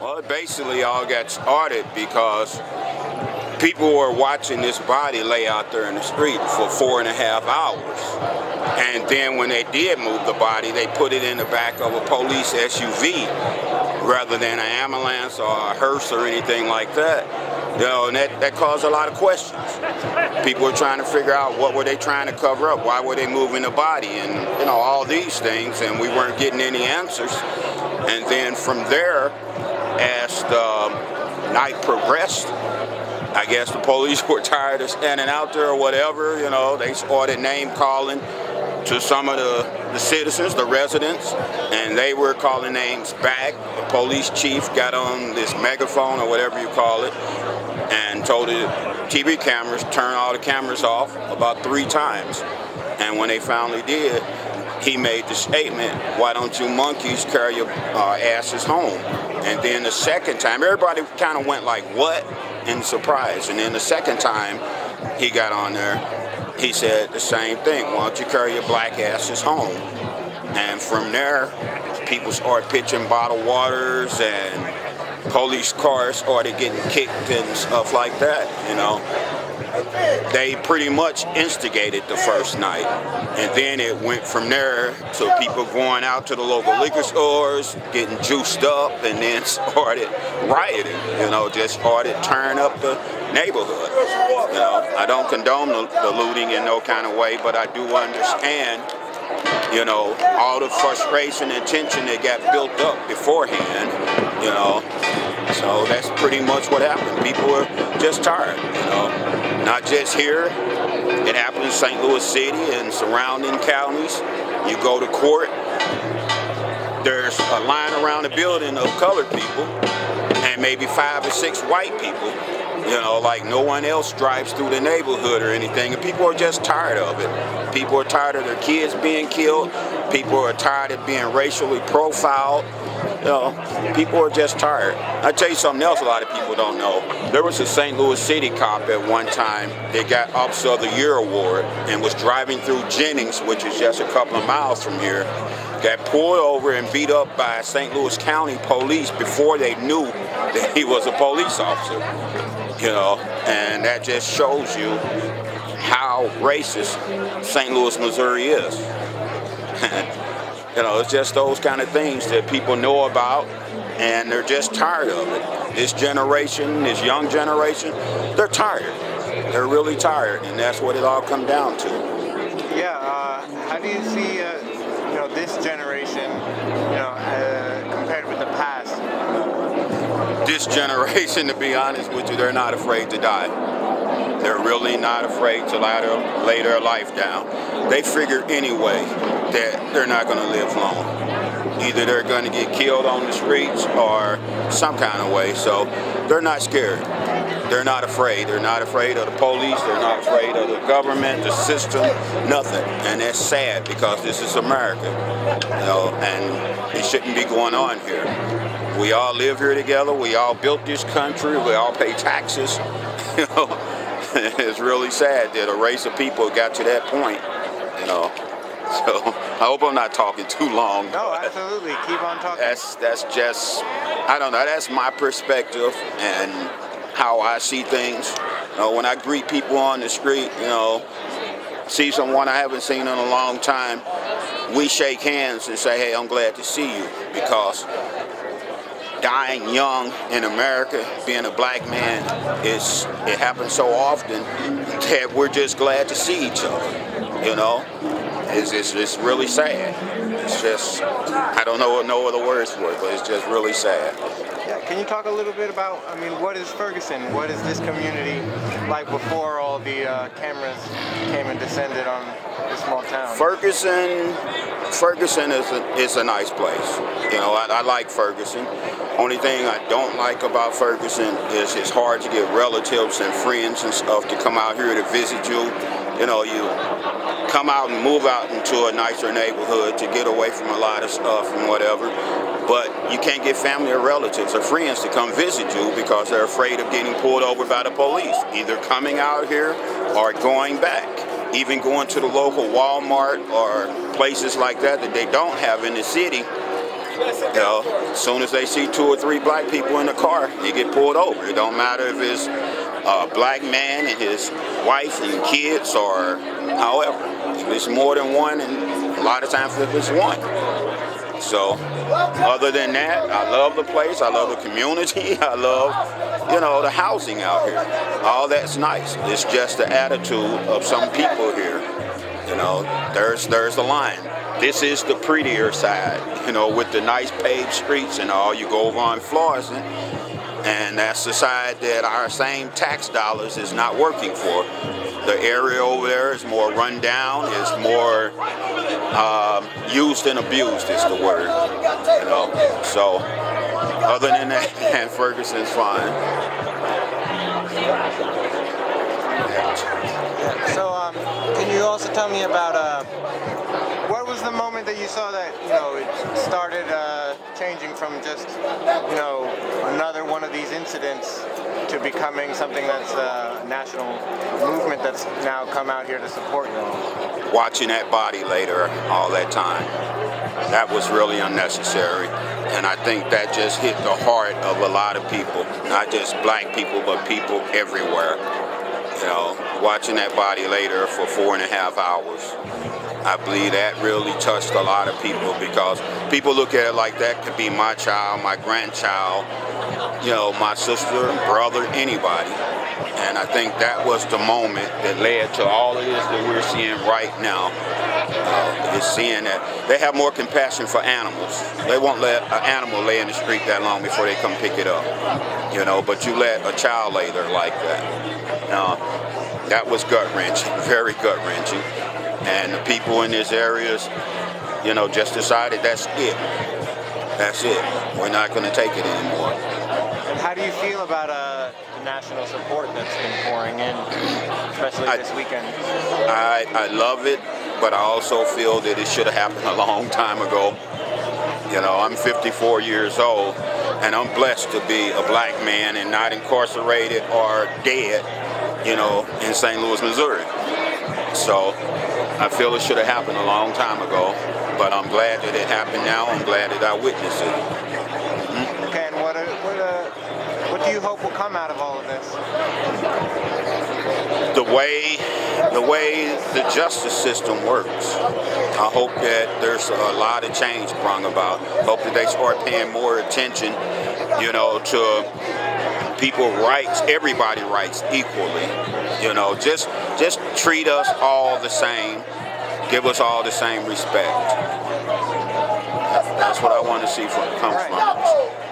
Well, it basically all got started because people were watching this body lay out there in the street for 4.5 hours. And then when they did move the body, they put it in the back of a police SUV rather than an ambulance or a hearse or anything like that. You know, and that caused a lot of questions. People were trying to figure out what were they trying to cover up, why were they moving the body, and you know, all these things, and we weren't getting any answers. And then from there, as the night progressed, I guess the police were tired of standing out there or whatever, you know, they started name calling to some of the citizens, the residents, and they were calling names back. The police chief got on this megaphone or whatever you call it and told the TV cameras, turn all the cameras off about 3 times. And when they finally did, he made the statement, why don't you monkeys carry your asses home? And then the second time, everybody kind of went like, what? In surprise. And then the second time he got on there, he said the same thing, why don't you carry your black asses home? And from there, people started pitching bottled waters and police cars started getting kicked and stuff like that, you know. They pretty much instigated the first night, and then it went from there to people going out to the local liquor stores, getting juiced up, and then started rioting, you know, just started tearing up the neighborhood. You know, I don't condone the looting in no kind of way, but I do understand, you know, all the frustration and tension that got built up beforehand, you know. So that's pretty much what happened. People were just tired, you know. Not just here, it happened in St. Louis City and surrounding counties. You go to court, there's a line around the building of colored people and maybe 5 or 6 white people, you know, like no one else drives through the neighborhood or anything, and people are just tired of it. People are tired of their kids being killed. People are tired of being racially profiled. You know, people are just tired. I'll tell you something else a lot of people don't know. There was a St. Louis City cop at one time that got Officer of the Year award and was driving through Jennings, which is just a couple of miles from here, got pulled over and beat up by St. Louis County police before they knew that he was a police officer. You know, and that just shows you how racist St. Louis, Missouri is. You know, it's just those kind of things that people know about, and they're just tired of it. This generation, this young generation, they're tired. They're really tired, and that's what it all comes down to. Yeah, how do you see, you know, this generation, you know, compared with the past? This generation, to be honest with you, they're not afraid to die. They're really not afraid to lay their life down. They figure anyway that they're not going to live long. Either they're going to get killed on the streets or some kind of way. So they're not scared. They're not afraid. They're not afraid of the police. They're not afraid of the government, the system, nothing. And that's sad because this is America, you know, and it shouldn't be going on here. We all live here together. We all built this country. We all pay taxes. You know, it's really sad that a race of people got to that point, you know. So I hope I'm not talking too long. No, absolutely. Keep on talking. That's just, I don't know, that's my perspective and how I see things. You know, when I greet people on the street, you know, see someone I haven't seen in a long time, we shake hands and say, hey, I'm glad to see you, because dying young in America, being a black man, it happens so often that we're just glad to see each other, you know. It's really sad. It's just, I don't know no other words for it, but it's just really sad. Yeah, can you talk a little bit about, I mean, what is Ferguson? What is this community like before all the cameras came and descended on this small town? Ferguson is a nice place. You know, I like Ferguson. Only thing I don't like about Ferguson is it's hard to get relatives and friends and stuff to come out here to visit you. You know, you come out and move out into a nicer neighborhood to get away from a lot of stuff and whatever. But you can't get family or relatives or friends to come visit you because they're afraid of getting pulled over by the police, either coming out here or going back. Even going to the local Walmart or places like that that they don't have in the city, You know, as soon as they see 2 or 3 black people in the car, they get pulled over. It don't matter if it's a black man and his wife and kids, or however. If it's more than one, and a lot of times if it's one. So, other than that, I love the place. I love the community. I love, you know, the housing out here. All that's nice. It's just the attitude of some people here. You know, there's the line. This is the prettier side, you know, with the nice paved streets and all. You go over on Florissant, and that's the side that our same tax dollars is not working for. The area over there is more run down, is more used and abused is the word, you know. So, other than that, man, Ferguson's fine. So, can you also tell me about what was the moment that you saw that, you know, it started changing from just, you know, another one of these incidents to becoming something that's a national movement that's now come out here to support you all? Watching that body later all that time, that was really unnecessary. And I think that just hit the heart of a lot of people, not just black people, but people everywhere. You know, watching that body later for 4.5 hours, I believe that really touched a lot of people, because people look at it like that could be my child, my grandchild, you know, my sister, brother, anybody. And I think that was the moment that led to all of this that we're seeing right now. Is seeing that they have more compassion for animals. They won't let an animal lay in the street that long before they come pick it up. You know, but you let a child lay there like that. That was gut-wrenching, very gut-wrenching. And the people in these areas, you know, just decided that's it. That's it. We're not going to take it anymore. And how do you feel about the national support that's been pouring in, especially this weekend? I love it, but I also feel that it should have happened a long time ago. You know, I'm 54 years old, and I'm blessed to be a black man and not incarcerated or dead, you know, in St. Louis, Missouri. So I feel it should have happened a long time ago, but I'm glad that it happened now. I'm glad that I witnessed it. Okay, and what do you hope will come out of all of this? The way the justice system works. I hope that there's a lot of change brought about. Hope that they start paying more attention, you know, to people's rights, everybody's rights equally. You know, just treat us all the same. Give us all the same respect. That's what I want to see come from us.